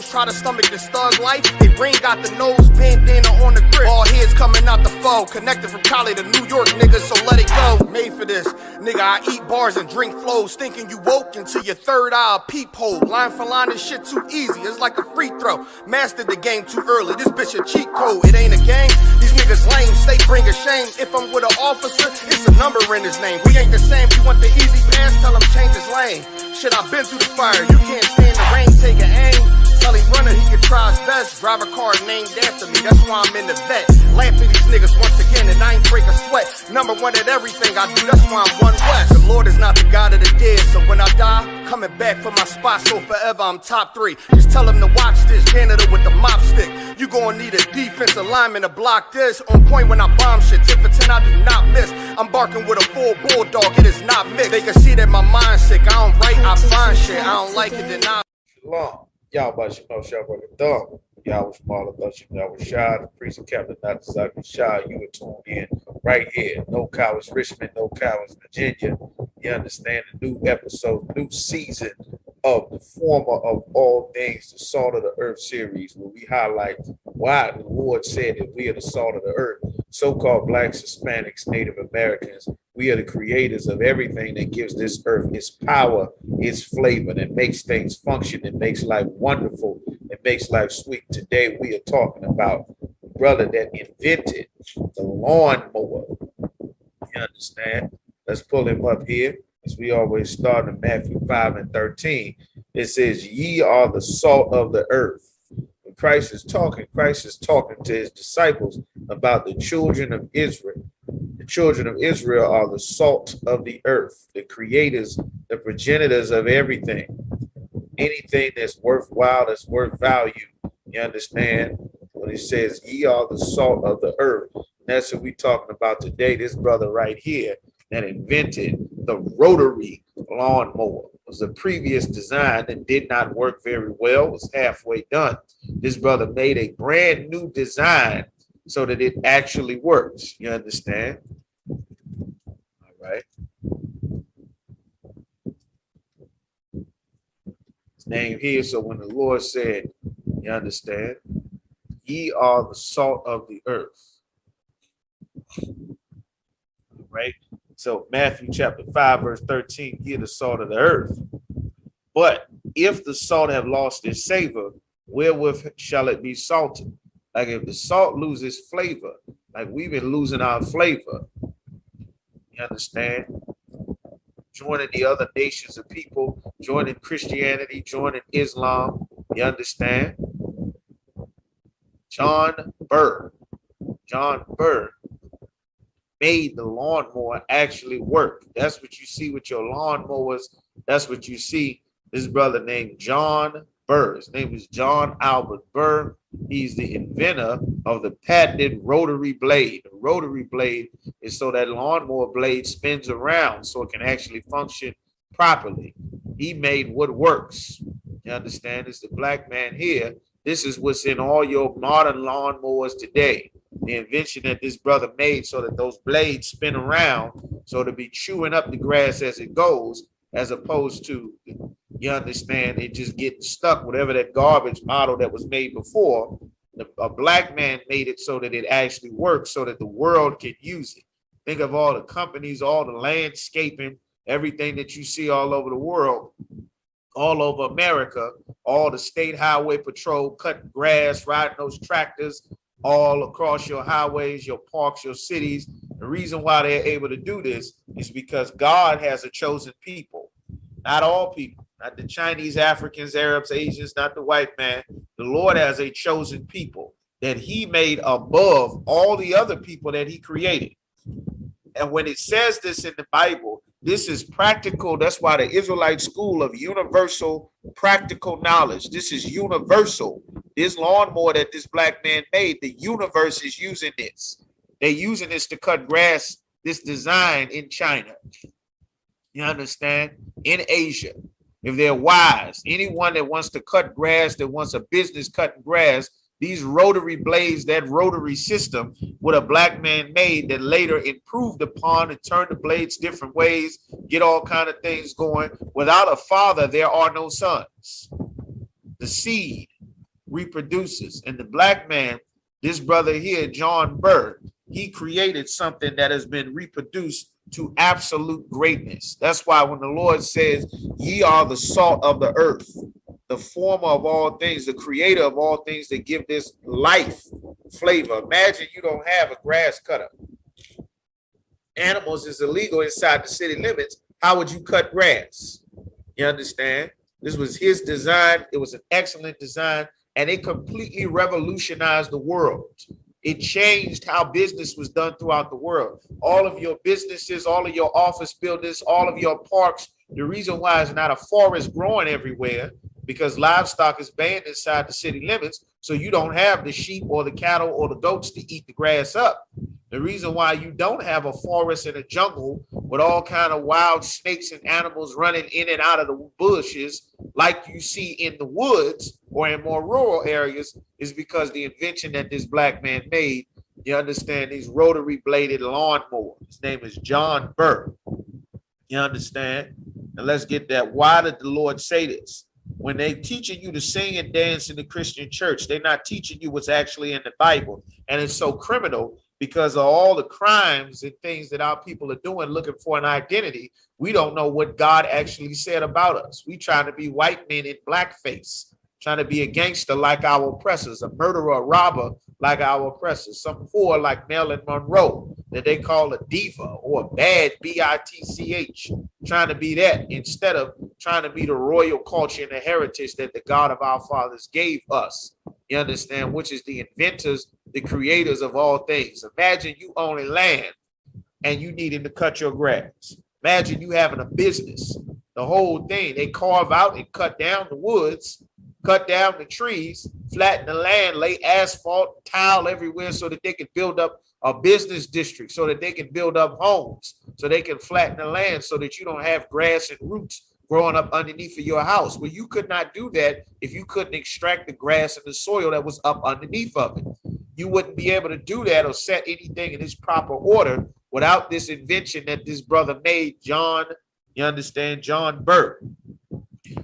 hoes try to stomach this thug life. They ring got the nose bandana on the grip. All heads coming out the foe. Connected from Cali to New York, niggas, so let it go. Made for this, nigga, I eat bars and drink flows. Thinking you woke into your third eye peephole. Line for line, this shit too easy, it's like a free throw. Mastered the game too early, this bitch a cheat code. It ain't a game, these niggas lame, stay bring a shame. If I'm with an officer, it's a number in his name. We ain't the same, you want the easy pass, tell him change his lane. Shit, I've been through the fire, you can't stand the rain, take an aim. Tell him runner, he can try his best. Drive a car named after me, that's why I'm in the vet. Laughing these niggas once again, and I ain't break a sweat. Number one at everything I do, that's why I'm one west. The Lord is not the God of the dead, so when I die, coming back for my spot, so forever I'm top 3. Just tell him to watch this janitor with the mop stick. You gon' need a defensive lineman to block this. On point when I bomb shit, 10 for 10 I do not miss. I'm barking with a full bulldog, it is not mixed. They can see that my mind's sick, I don't write, I find shit. I don't like it, then I... Shalom. Y'all about you know Shabbat Thumb. Y'all was smaller, but you know, was shy, the priest and captain, not exactly shy. You were tuned in right here. No Cowards Richmond, No Cowards Virginia. You understand the new episode, new season of the former of all things, the Salt of the Earth series, where we highlight why the Lord said that we are the salt of the earth. So-called Blacks, Hispanics, Native Americans, we are the creators of everything that gives this earth its power, its flavor, that makes things function, that makes life wonderful, that makes life sweet. Today we are talking about the brother that invented the lawnmower. You understand? Let's pull him up here. As we always start in Matthew 5:13, it says, ye are the salt of the earth. When Christ is talking to his disciples about the children of Israel. The children of Israel are the salt of the earth, the creators, the progenitors of everything. Anything that's worthwhile, that's worth value. You understand? When it says, ye are the salt of the earth. And that's what we're talking about today. This brother right here that invented the rotary lawnmower. It was a previous design that did not work very well, was halfway done. This brother made a brand new design so that it actually works. You understand? All right. His name here. So when the Lord said, you understand, ye are the salt of the earth. All right. So Matthew chapter 5, verse 13, ye are the salt of the earth. But if the salt have lost its savor, wherewith shall it be salted? Like if the salt loses flavor, like we've been losing our flavor, you understand? Joining the other nations of people, joining Christianity, joining Islam, you understand? John Burr made the lawnmower actually work. That's what you see with your lawnmowers. That's what you see. This brother named John Burr. His name is John Albert Burr. He's the inventor of the patented rotary blade. The rotary blade is so that lawnmower blade spins around so it can actually function properly. He made what works. You understand? It's the black man here. This is what's in all your modern lawnmowers today. The invention that this brother made so that those blades spin around so to be chewing up the grass as it goes, as opposed to, you understand, it just getting stuck, whatever that garbage model that was made before. A black man made it so that it actually works so that the world can use it. Think of all the companies, all the landscaping, everything that you see all over the world, all over America, all the state highway patrol cutting grass, riding those tractors all across your highways, your parks, your cities. The reason why they're able to do this is because God has a chosen people. Not all people, not the Chinese, Africans, Arabs, Asians, not the white man. The Lord has a chosen people that he made above all the other people that he created. And when it says this in the Bible, this is practical. That's why the Israelite school of universal practical knowledge. This is universal. This lawnmower that this black man made, the universe is using this. They're using this to cut grass, this design in China. You understand? In Asia. If they're wise, anyone that wants to cut grass, that wants a business cutting grass, these rotary blades, that rotary system, what a black man made that later improved upon and turned the blades different ways, get all kind of things going. Without a father, there are no sons. The seed reproduces. And the black man, this brother here, John Burr, he created something that has been reproduced to absolute greatness. That's why when the Lord says, ye are the salt of the earth, the former of all things, the creator of all things that give this life flavor. Imagine you don't have a grass cutter. Animals is illegal inside the city limits. How would you cut grass? You understand? This was his design. It was an excellent design, and it completely revolutionized the world. It changed how business was done throughout the world. All of your businesses, all of your office buildings, all of your parks. The reason why it's not a forest growing everywhere, because livestock is banned inside the city limits. So you don't have the sheep or the cattle or the goats to eat the grass up. The reason why you don't have a forest and a jungle with all kind of wild snakes and animals running in and out of the bushes like you see in the woods or in more rural areas is because the invention that this black man made, you understand, these rotary bladed lawnmower. His name is John Burr. You understand? And let's get that. Why did the Lord say this? When they teaching you to sing and dance in the Christian church, they're not teaching you what's actually in the Bible. And it's so criminal because of all the crimes and things that our people are doing, looking for an identity. We don't know what God actually said about us. We trying to be white men in blackface, trying to be a gangster like our oppressors, a murderer, a robber like our oppressors, some whore like Marilyn Monroe that they call a diva or a bad bitch, trying to be that instead of trying to be the royal culture and the heritage that the God of our fathers gave us. You understand? Which is the inventors, the creators of all things. Imagine you owning land and you needing to cut your grass. Imagine you having a business. The whole thing, they carve out and cut down the woods, cut down the trees, flatten the land, lay asphalt, tile everywhere so that they can build up a business district, so that they can build up homes, so they can flatten the land so that you don't have grass and roots growing up underneath of your house. Well, you could not do that if you couldn't extract the grass and the soil that was up underneath of it. You wouldn't be able to do that or set anything in its proper order without this invention that this brother made, John, you understand, John Burr.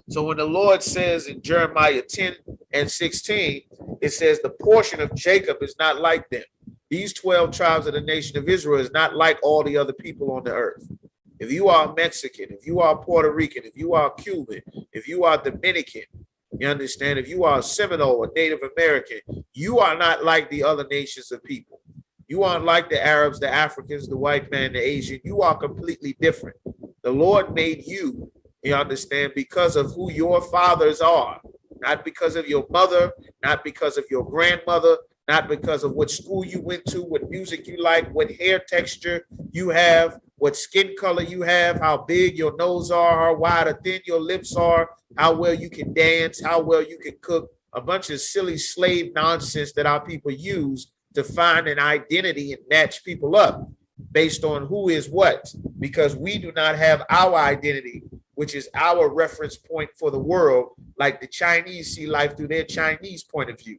So when the Lord says in Jeremiah 10 and 16, it says the portion of Jacob is not like them. These 12 tribes of the nation of Israel is not like all the other people on the earth. If you are Mexican, if you are Puerto Rican, if you are Cuban, if you are Dominican, you understand, if you are Seminole or Native American, you are not like the other nations of people. You aren't like the Arabs, the Africans, the white man, the Asian. You are completely different. The Lord made you, you understand, because of who your fathers are, not because of your mother, not because of your grandmother, not because of what school you went to, what music you like, what hair texture you have, what skin color you have, how big your nose are, how wide or thin your lips are, how well you can dance, how well you can cook, a bunch of silly slave nonsense that our people use to find an identity and match people up based on who is what, because we do not have our identity, which is our reference point for the world, like the Chinese see life through their Chinese point of view.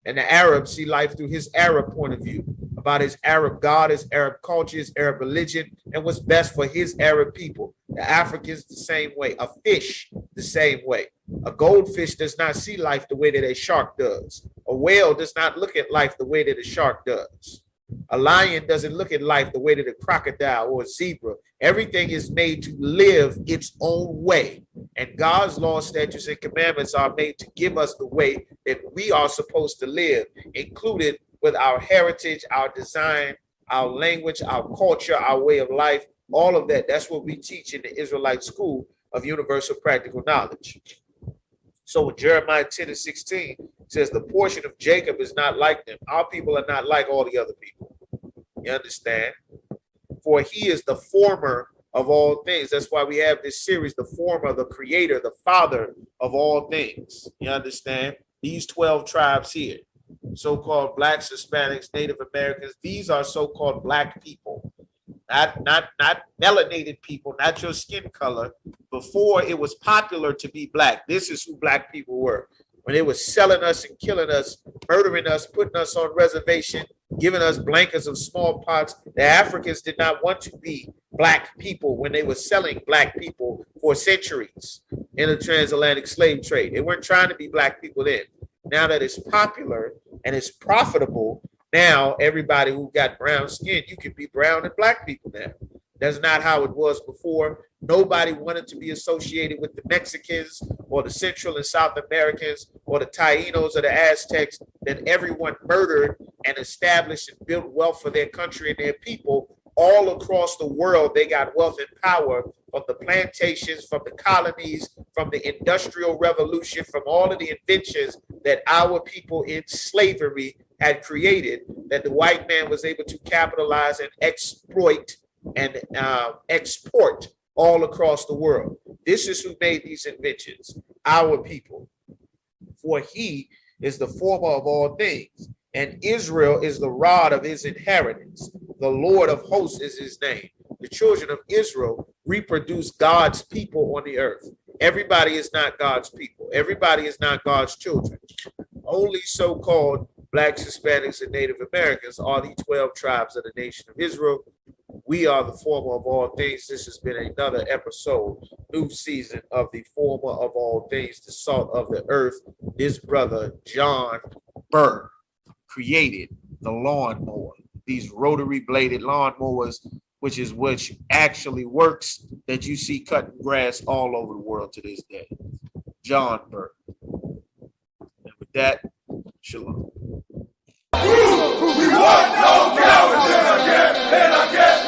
And the Arabs see life through his Arab point of view, about his Arab God, his Arab culture, his Arab religion, and what's best for his Arab people. The Africans the same way, a fish the same way. A goldfish does not see life the way that a shark does. A whale does not look at life the way that a shark does. A lion doesn't look at life the way that a crocodile or a zebra. Everything is made to live its own way. And God's laws, statutes, and commandments are made to give us the way that we are supposed to live, included with our heritage, our design, our language, our culture, our way of life, all of that. That's what we teach in the Israelite School of Universal Practical Knowledge. So in Jeremiah 10 and 16, it says the portion of Jacob is not like them. Our people are not like all the other people. You understand? For he is the former of all things. That's why we have this series, the former, the creator, the father of all things. You understand? These 12 tribes here, so-called blacks, Hispanics, Native Americans, these are so-called black people. Not melanated people, not your skin color. Before it was popular to be black. This is who black people were. When they were selling us and killing us, murdering us, putting us on reservation, giving us blankets of smallpox, the Africans did not want to be black people when they were selling black people for centuries in the transatlantic slave trade. They weren't trying to be black people then. Now that it's popular and it's profitable, now everybody who got brown skin, you can be brown and black people now. That's not how it was before. Nobody wanted to be associated with the Mexicans or the Central and South Americans or the Tainos or the Aztecs that everyone murdered and established and built wealth for their country and their people all across the world. They got wealth and power from the plantations, from the colonies, from the Industrial Revolution, from all of the inventions that our people in slavery had created, that the white man was able to capitalize and exploit and export all across the world. This is who made these inventions, our people. For he is the former of all things, and Israel is the rod of his inheritance. The Lord of hosts is his name. The children of Israel reproduce God's people on the earth. Everybody is not God's people. Everybody is not God's children. Only so-called Blacks, Hispanics, and Native Americans are the 12 tribes of the nation of Israel. We are the former of all things. This has been another episode, new season of the former of all things, the salt of the earth. This brother, John Burr, created the lawnmower, these rotary bladed lawnmowers, which actually works, that you see cutting grass all over the world to this day. John Burr. And with that, shalom. We want no cowards, and I get